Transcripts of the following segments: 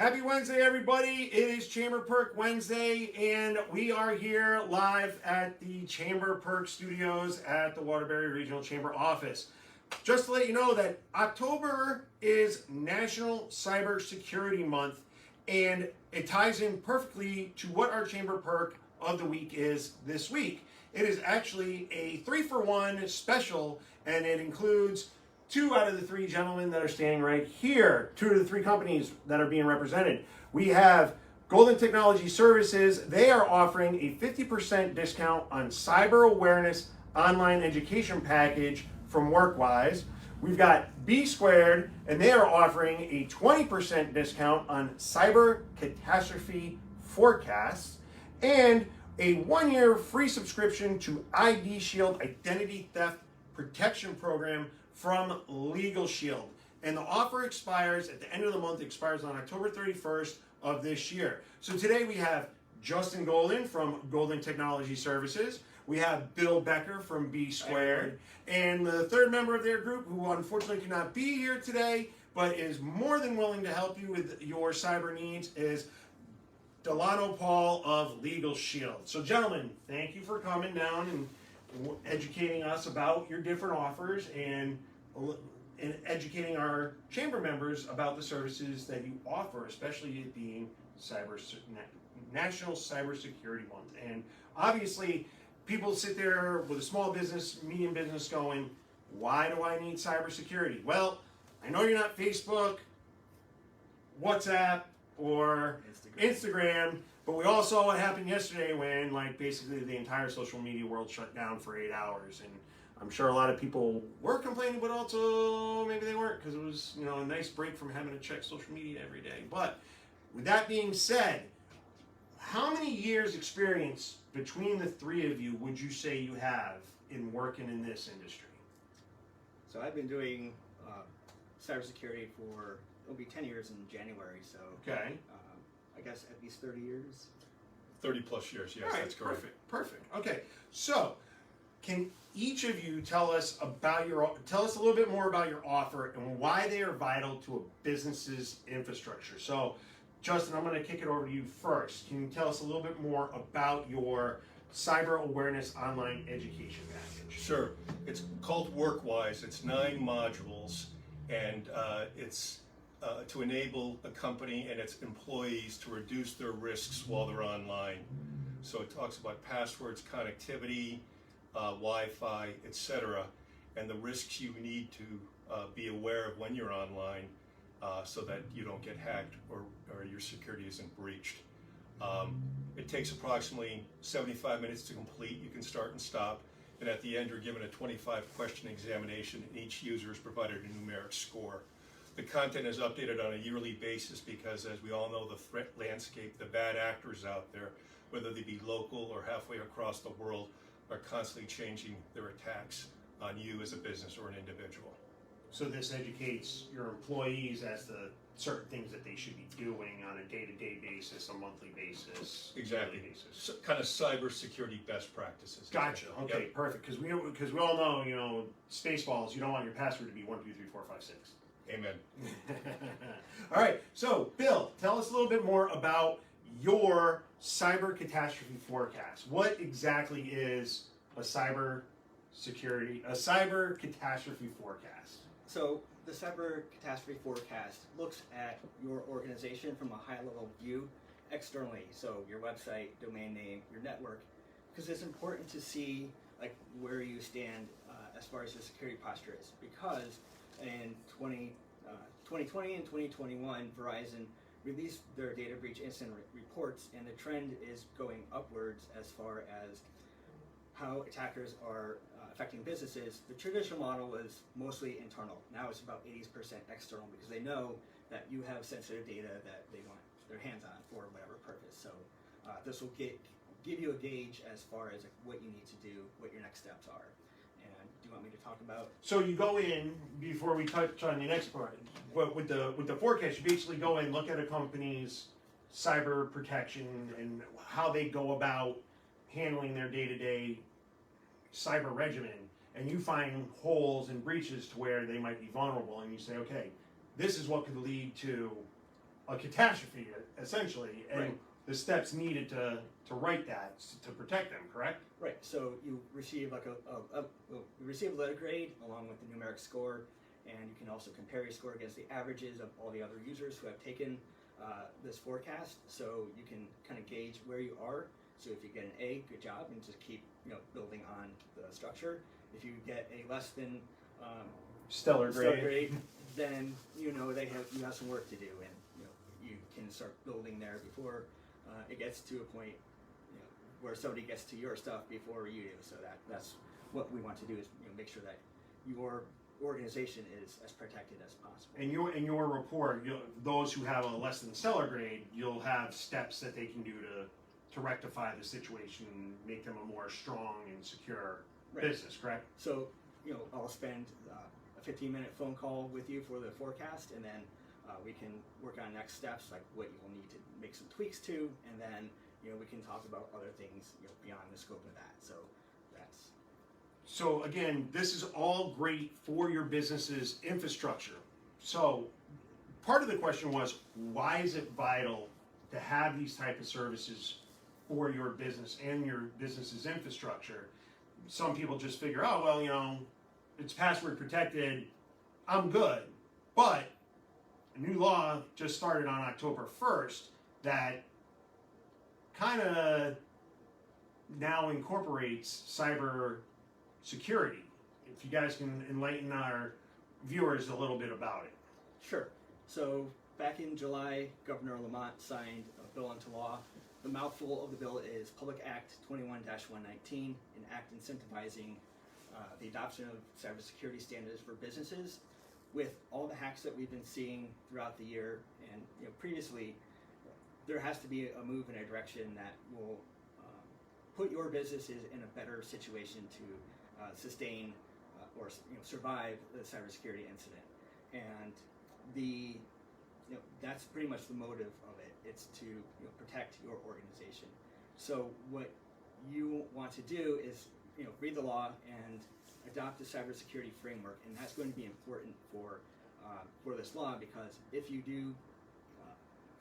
Happy Wednesday, everybody. It is Chamber Perk Wednesday, and we are here live at the Chamber Perk Studios at the Waterbury Regional Chamber office. Just to let you know that October is National Cybersecurity Month, and it ties in perfectly to what our Chamber Perk of the week is this week. It is actually a 3-for-1 special, and it includes 2 out of the 3 gentlemen that are standing right here, 2 of the 3 companies that are being represented. We have Golden Technology Services. They are offering a 50% discount on cyber awareness online education package from Workwise. We've got B Squared, and they are offering a 20% discount on cyber catastrophe forecasts and a 1-year free subscription to ID Shield Identity Theft Protection Program from Legal Shield. And the offer expires at the end of the month, expires on October 31st of this year. So today we have Justin Golden from Golden Technology Services. We have Bill Becker from B Squared. And the third member of their group, who unfortunately cannot be here today, but is more than willing to help you with your cyber needs, is Delano Paul of Legal Shield. So gentlemen, thank you for coming down and educating us about your different offers and educating our chamber members about the services that you offer, especially it being National Cybersecurity Month. And obviously, people sit there with a small business, medium business going, why do I need cybersecurity? Well, I know you're not Facebook, WhatsApp, or Instagram, but we all saw what happened yesterday when, basically the entire social media world shut down for 8 hours. And I'm sure a lot of people were complaining, but also maybe they weren't, because it was, a nice break from having to check social media every day. But with that being said, how many years experience between the 3 of you would you say you have in working in this industry? So I've been doing cybersecurity for, it'll be 10 years in January, so okay. I guess at least 30 years. 30 plus years, yes, Right, that's correct. Perfect. Okay, so can each of you tell us a little bit more about your offer and why they are vital to a business's infrastructure? So, Justin, I'm going to kick it over to you first. Can you tell us a little bit more about your cyber awareness online education package? Sure. It's called Workwise. It's 9 modules, and it's to enable a company and its employees to reduce their risks while they're online. So it talks about passwords, connectivity, Wi-Fi, etc., and the risks you need to be aware of when you're online, so that you don't get hacked or your security isn't breached. It takes approximately 75 minutes to complete. You can start and stop, and at the end you're given a 25-question examination, and each user is provided a numeric score. The content is updated on a yearly basis because, as we all know, the threat landscape, the bad actors out there, whether they be local or halfway across the world, are constantly changing their attacks on you as a business or an individual. So this educates your employees as to certain things that they should be doing on a day-to-day basis, a monthly basis, Exactly. daily basis. So, kind of cybersecurity best practices. Gotcha. Okay, Yep. perfect. Because we all know, Spaceballs. You don't want your password to be 1, 2, 3, 4, 5, 6. Amen. All right. So, Bill, tell us a little bit more about your cyber catastrophe forecast. What exactly is a cyber catastrophe forecast? So the cyber catastrophe forecast looks at your organization from a high-level view externally, so your website, domain name, your network, because it's important to see where you stand as far as your security posture is, because in 2020 and 2021, Verizon released their data breach incident reports, and the trend is going upwards as far as how attackers are affecting businesses. The traditional model was mostly internal. Now it's about 80% external, because they know that you have sensitive data that they want their hands on for whatever purpose. So this will give you a gauge as far as what you need to do, what your next steps are. And do you want me to talk about? So you go in, before we touch on the next part, with the forecast, you basically go in, look at a company's cyber protection and how they go about handling their day-to-day cyber regimen, and you find holes and breaches to where they might be vulnerable, and you say, okay, this is what could lead to a catastrophe, essentially, and Right. the steps needed to write that to protect them, correct? Right. So you receive like you receive a letter grade along with the numeric score, and you can also compare your score against the averages of all the other users who have taken this forecast. So you can kind of gauge where you are. So if you get an A, good job, and just keep building on the structure. If you get a less than Stellar grade. grade, then you have some work to do, and you can start building there before it gets to a point where somebody gets to your stuff before you do. So that's what we want to do, is make sure that your organization is as protected as possible. In your report, those who have a less than stellar grade, you'll have steps that they can do to rectify the situation and make them a more strong and secure Right. business, correct? So I'll spend a 15-minute phone call with you for the forecast, and then we can work on next steps, like what you'll need to make some tweaks to, and then we can talk about other things beyond the scope of that. So that's So again, this is all great for your business's infrastructure. So part of the question was, why is it vital to have these type of services for your business and your business's infrastructure? Some people just figure, oh, well, it's password protected, I'm good. But a new law just started on October 1st that kind of now incorporates cyber security. If you guys can enlighten our viewers a little bit about it. Sure. So back in July, Governor Lamont signed a bill into law. The mouthful of the bill is Public Act 21-119, an act incentivizing the adoption of cybersecurity standards for businesses. With all the hacks that we've been seeing throughout the year and previously, there has to be a move in a direction that will put your businesses in a better situation to sustain or survive the cybersecurity incident. And that's pretty much the motive of it. It's to protect your organization. So what you want to do is read the law and adopt a cybersecurity framework, and that's going to be important for this law, because if you do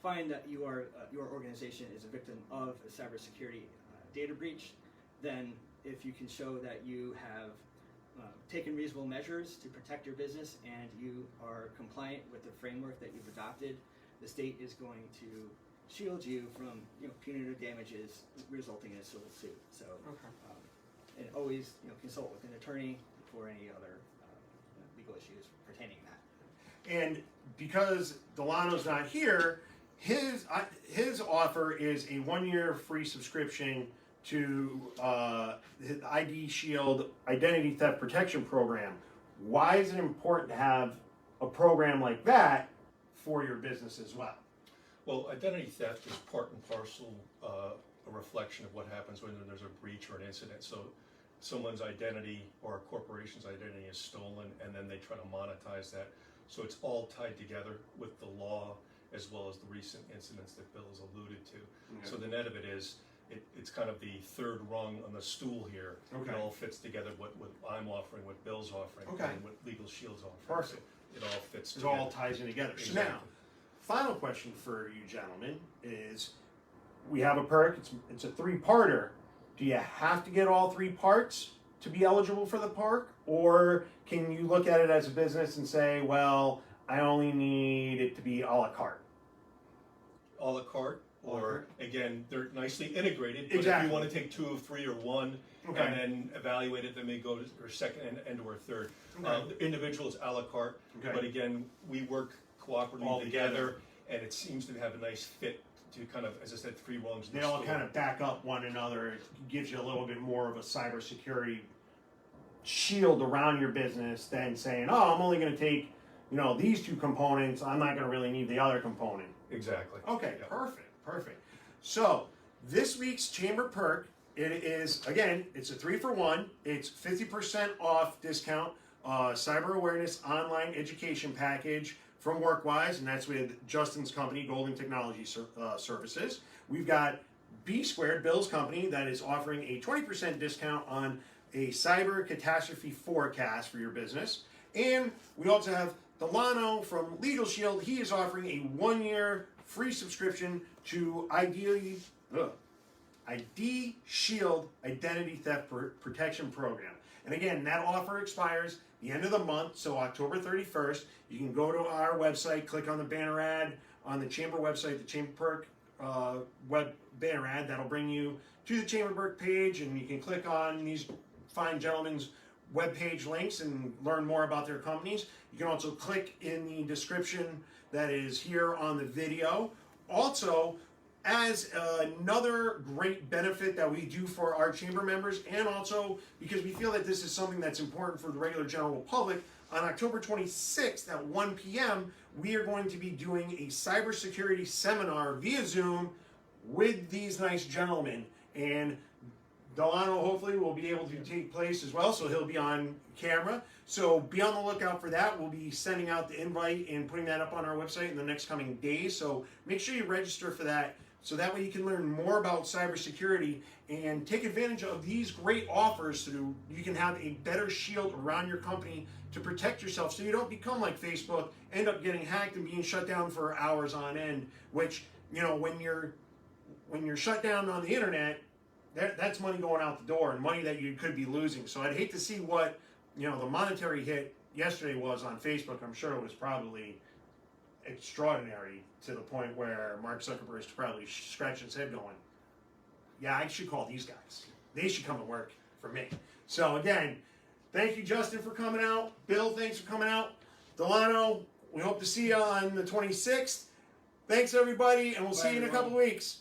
find that your organization is a victim of a cybersecurity data breach, then if you can show that you have taken reasonable measures to protect your business and you are compliant with the framework that you've adopted, the state is going to shield you from punitive damages resulting in a civil suit. So, and always consult with an attorney for any other legal issues pertaining to that. And because Delano's not here, his offer is a 1-year free subscription to his ID Shield Identity Theft Protection Program. Why is it important to have a program like that for your business as well? Well, identity theft is part and parcel a reflection of what happens when there's a breach or an incident. So someone's identity or a corporation's identity is stolen, and then they try to monetize that. So it's all tied together with the law as well as the recent incidents that Bill has alluded to. Okay. So the net of it is, it's kind of the third rung on the stool here. Okay. It all fits together, what I'm offering, what Bill's offering, Okay. and what Legal Shield's offering. Perfect. So it all fits It together. all ties in together. So Exactly. now, final question for you gentlemen is, we have a perk, it's a 3-parter. Do you have to get all 3 parts to be eligible for the perk? Or can you look at it as a business and say, well, I only need it to be a la carte? A la carte, A la or carte. again, they're nicely integrated. But Exactly. if you want to take 2 of 3 or 1, Okay. and then evaluate it, then they go to or second and or third. Okay. The individuals a la carte, Okay. but again, we work cooperatively All together, together. and it seems to have a nice fit to kind of, as I said, 3 rungs. in They the all stool. kind of back up one another. It gives you a little bit more of a cybersecurity shield around your business than saying, oh, I'm only going to take, these 2 components. I'm not going to really need the other component. Exactly. Okay, Yeah. perfect. So this week's Chamber Perk, it is, again, it's a 3-for-1. It's 50% off discount, cyber awareness online education package from Workwise, and that's with Justin's company, Golden Technology Services. We've got B Squared, Bill's company, that is offering a 20% discount on a cyber catastrophe forecast for your business. And we also have Delano from Legal Shield, he is offering a 1-year free subscription to ID Shield Identity Theft Protection Program. And again, that offer expires the end of the month, so October 31st. You can go to our website, click on the banner ad on the Chamber website, the Chamber Perk web banner ad. That'll bring you to the Chamber Perk page, and you can click on these fine gentlemen's webpage links and learn more about their companies. You can also click in the description that is here on the video. Also, as another great benefit that we do for our chamber members, and also because we feel that this is something that's important for the regular general public, on October 26th at 1 p.m., we are going to be doing a cybersecurity seminar via Zoom with these nice gentlemen. And Delano hopefully will be able to take place as well, so he'll be on camera. So be on the lookout for that. We'll be sending out the invite and putting that up on our website in the next coming days. So make sure you register for that, so that way you can learn more about cybersecurity and take advantage of these great offers so you can have a better shield around your company to protect yourself, so you don't become like Facebook, end up getting hacked and being shut down for hours on end, which, you know, when you're shut down on the internet, that's money going out the door and money that you could be losing. So I'd hate to see what, you know, the monetary hit yesterday was on Facebook. I'm sure it was probably extraordinary, to the point where Mark Zuckerberg is probably scratching his head going, yeah, I should call these guys. They should come and work for me. So again, thank you, Justin, for coming out. Bill, thanks for coming out. Delano, we hope to see you on the 26th. Thanks, everybody, and we'll see you in a couple of weeks.